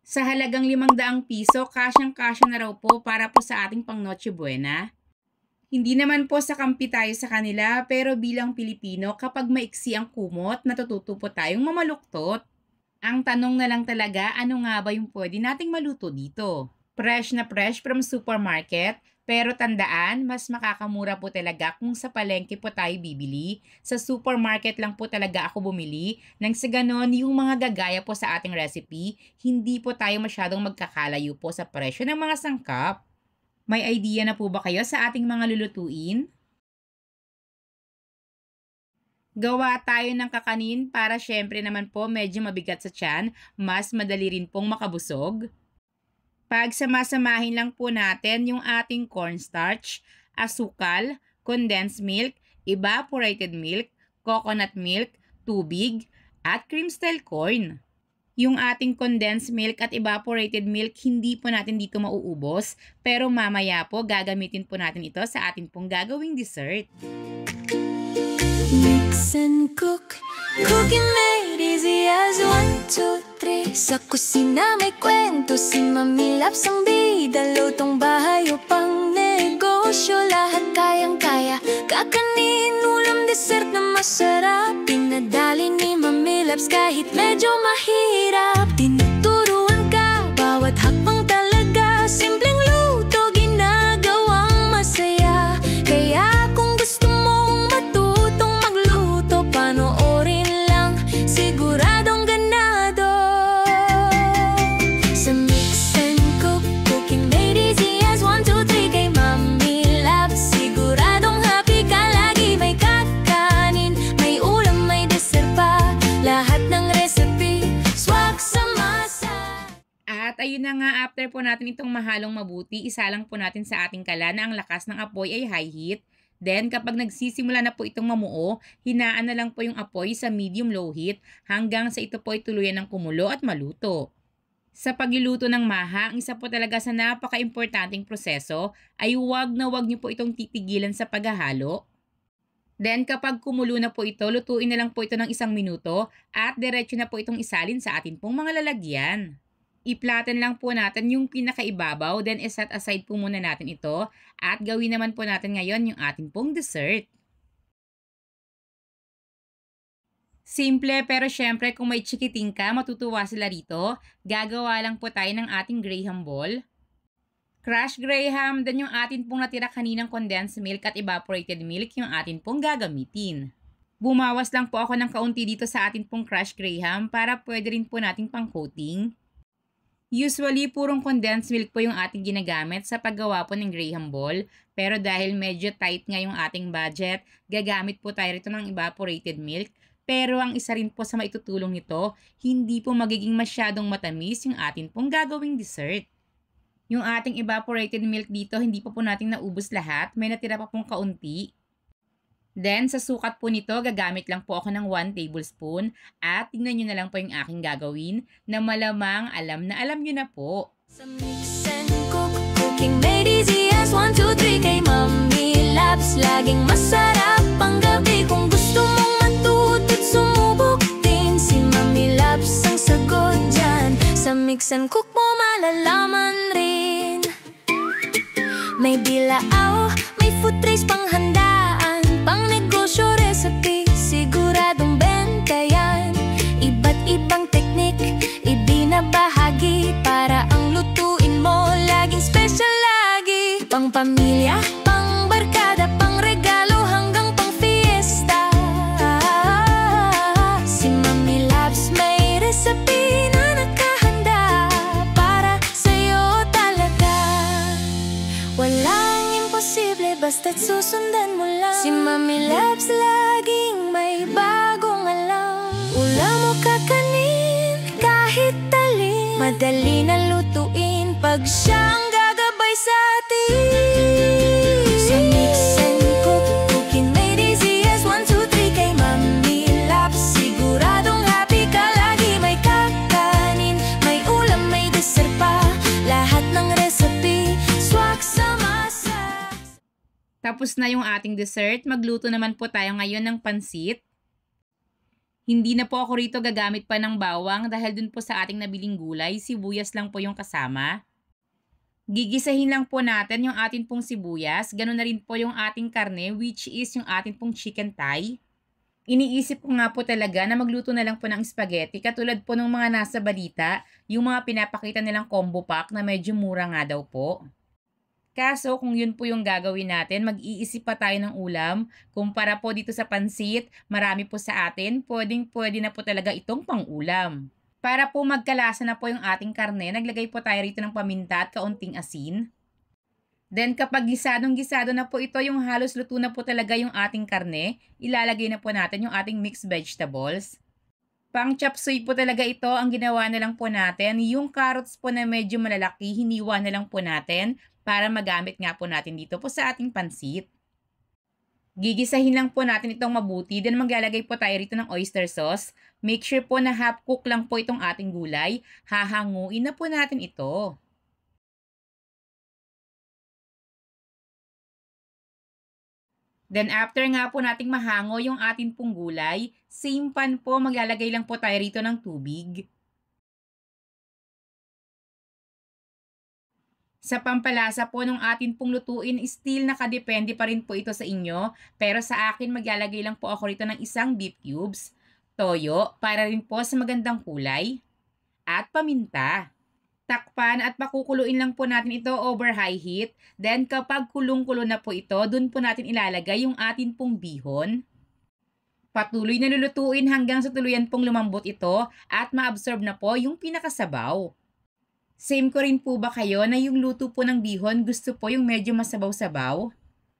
Sa halagang 500 piso, kasyang-kasya na raw po para po sa ating pang Noche Buena. Hindi naman po sa kampi tayo sa kanila, pero bilang Pilipino, kapag maiksi ang kumot, natututo po tayong mamaluktot. Ang tanong na lang talaga, ano nga ba yung pwede nating maluto dito? Fresh na fresh from supermarket, pero tandaan, mas makakamura po talaga kung sa palengke po tayo bibili. Sa supermarket lang po talaga ako bumili. Nang sa ganon, yung mga gagaya po sa ating recipe, hindi po tayo masyadong magkakalayo po sa presyo ng mga sangkap. May idea na po ba kayo sa ating mga lulutuin? Gawa tayo ng kakanin para syempre naman po medyo mabigat sa tiyan, mas madali rin pong makabusog. Pagsamasamahin lang po natin yung ating cornstarch, asukal, condensed milk, evaporated milk, coconut milk, tubig, at cream style corn. Yung ating condensed milk at evaporated milk, hindi po natin dito mauubos, pero mamaya po gagamitin po natin ito sa ating pong gagawing dessert. Mix and cook, cooking made easy as 1, 2, 3. Sa kusina may kwento, si Mami Labs ang bida. Lutong bahay o pang negosyo, lahat kayang-kaya. Kakanin, ulam, dessert na masarap. Pinadali ni Mami Labs kahit medyo mahirap. Tinuturuan ka, bawat hakbang talaga. Simpleng luto, ginagawang masaya. Kaya kung gusto mong matutong magluto, panoorin lang, siguradong ganado. Sa Mix and Cook, cooking made easy as 1, 2, 3. Kay Mami Labs, siguradong happy ka lagi. May kakanin, may ulam, may dessert pa. Lahat ng recipe, swak sa masa. At ayun na nga, after po natin itong mahalong mabuti, isa lang po natin sa ating kala na ang lakas ng apoy ay high heat. Then kapag nagsisimula na po itong mamuo, hinaan na lang po yung apoy sa medium-low heat hanggang sa ito po ay tuluyan ng kumulo at maluto. Sa pagluluto ng maha, ang isa po talaga sa napaka-importanting proseso ay huwag na huwag niyo po itong titigilan sa paghahalo. Then kapag kumulo na po ito, lutuin na lang po ito ng 1 minuto at diretso na po itong isalin sa atin pong mga lalagyan. I-flatten lang po natin yung pinakaibabaw, then iset aside po muna natin ito at gawin naman po natin ngayon yung ating pong dessert. Simple pero syempre kung may chikiting ka, matutuwa sila rito. Gagawa lang po tayo ng ating graham ball. Crushed graham, then yung atin pong natira kaninang condensed milk at evaporated milk yung atin pong gagamitin. Bumawas lang po ako ng kaunti dito sa atin pong crushed graham para pwede rin po nating pang coating. Usually, purong condensed milk po yung ating ginagamit sa paggawa po ng graham ball. Pero dahil medyo tight nga yung ating budget, gagamit po tayo rito ng evaporated milk. Pero ang isa rin po sa maitutulong nito, hindi po magiging masyadong matamis yung atin pong gagawing dessert. Yung ating evaporated milk dito, hindi pa po natin naubos lahat. May natira pa pong kaunti. Then, sa sukat po nito, gagamit lang po ako ng 1 tablespoon at tingnan nyo na lang po yung aking gagawin na malamang alam na alam nyo na po. Sa Mix and Cook, cooking made easy as 1, 2, 3. Kay Mami Labs, laging masarap ang gabi. Kung gusto mong matuto't sumubok din, si Mami Labs ang sagot dyan. Sa Mix and Cook mo malalaman rin. May bilao, may food trays panghandaan, pang negosyo recipe, siguradong benta yan. Iba't ibang teknik, ibinabahagi para ang lutuin mo laging special lagi. Pang pamilya, pang barkada, pang regalo hanggang pang fiesta. Si Mami Labs may recipe na nakahanda para sa'yo talaga. Walang imposible basta't susundan mo lang. Si Mami Labs laging may bagong alam. Ulam o kakanin, kahit talin, madali na lutuin pag siya ang gagabay sa atin. Sa Mix and Cook, cooking made easy as 1, 2, 3. Kay Mami Labs, siguradong happy ka lagi. May kakanin, may ulam, may dessert pa. Lahat ng recipe, swak sa masa. Tapos na yung ating dessert, magluto naman po tayo ngayon ng pansit. Hindi na po ako rito gagamit pa ng bawang dahil dun po sa ating nabiling gulay, sibuyas lang po yung kasama. Gigisahin lang po natin yung atin pong sibuyas, ganun na rin po yung ating karne which is yung atin pong chicken thigh. Iniisip ko nga po talaga na magluto na lang po ng spaghetti katulad po ng mga nasa balita, yung mga pinapakita nilang combo pack na medyo mura nga daw po. Kaso kung yun po yung gagawin natin, mag-iisip pa tayo ng ulam. Kumpara po dito sa pansit, marami po sa atin, pwedeng-pwede na po talaga itong pang-ulam. Para po magkalasa na po yung ating karne, naglagay po tayo rito ng paminta at kaunting asin. Then kapag gisadong-gisado na po ito, yung halos luto na po talaga yung ating karne, ilalagay na po natin yung ating mixed vegetables. Pang chop suey po talaga ito, ang ginawa na lang po natin, yung carrots po na medyo malalaki, hiniwa na lang po natin para magamit nga po natin dito po sa ating pansit. Gigisahin lang po natin itong mabuti, then maglalagay po tayo rito ng oyster sauce. Make sure po na half cook lang po itong ating gulay, hahanguin na po natin ito. Then after nga po nating mahango yung ating pong gulay, same pan po, maglalagay lang po tayo rito ng tubig. Sa pampalasa po ng atin pong lutuin, still nakadepende pa rin po ito sa inyo. Pero sa akin, maglalagay lang po ako rito ng isang beef cubes, toyo, para rin po sa magandang kulay, at paminta. Takpan at pakukuluin lang po natin ito over high heat. Then kapag kulong-kulo na po ito, dun po natin ilalagay yung atin pong bihon. Patuloy na lulutuin hanggang sa tuluyan pong lumambot ito at ma-absorb na po yung pinakasabaw. Same ko rin po ba kayo na yung luto po ng bihon gusto po yung medyo masabaw-sabaw?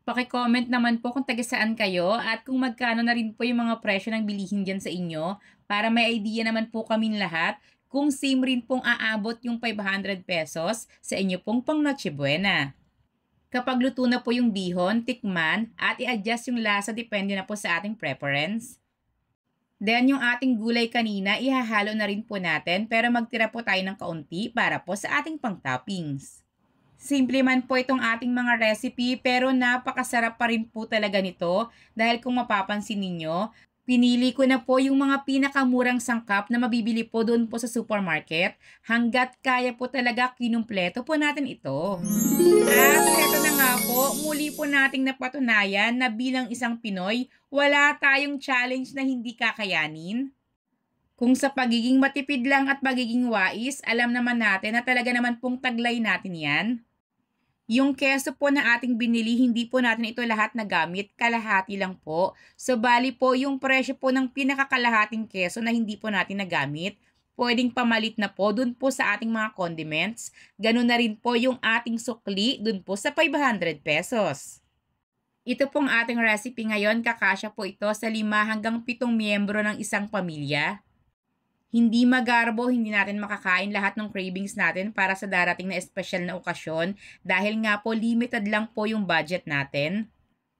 Paki-comment naman po kung taga saan kayo at kung magkano na rin po yung mga presyo ng bilihin dyan sa inyo para may idea naman po kaming lahat kung same rin pong aabot yung 500 pesos sa inyo pong pang Noche Buena. Kapag luto na po yung bihon, tikman at i-adjust yung lasa depende na po sa ating preference. Then yung ating gulay kanina, ihahalo na rin po natin pero magtira po tayo ng kaunti para po sa ating pang-toppings. Simple man po itong ating mga recipe pero napakasarap pa rin po talaga nito dahil kung mapapansin ninyo, pinili ko na po yung mga pinakamurang sangkap na mabibili po doon po sa supermarket hanggat kaya po talaga kinumpleto po natin ito. At eto na nga po, muli po nating napatunayan na bilang isang Pinoy, wala tayong challenge na hindi kakayanin. Kung sa pagiging matipid lang at pagiging wais, alam naman natin na talaga naman pong taglay natin yan. Yung keso po na ating binili, hindi po natin ito lahat nagamit, kalahati lang po. So, bali po yung presyo po ng pinakakalahating keso na hindi po natin nagamit, pwedeng pamalit na po dun po sa ating mga condiments. Ganun na rin po yung ating sukli dun po sa 500 pesos. Ito pong ating recipe ngayon, kakasya po ito sa 5 hanggang 7 miyembro ng isang pamilya. Hindi magarbo, hindi natin makakain lahat ng cravings natin para sa darating na espesyal na okasyon dahil nga po limited lang po yung budget natin.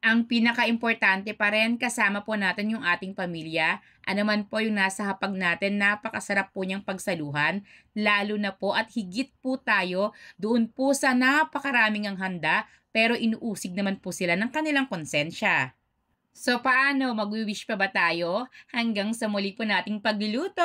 Ang pinaka-importante pa rin, kasama po natin yung ating pamilya. Ano man po yung nasa hapag natin, napakasarap po niyang pagsaluhan. Lalo na po at higit po tayo doon po sa napakaraming ang handa pero inuusig naman po sila ng kanilang konsensya. So paano, mag-wish pa ba tayo? Hanggang sa muli po nating pagluluto!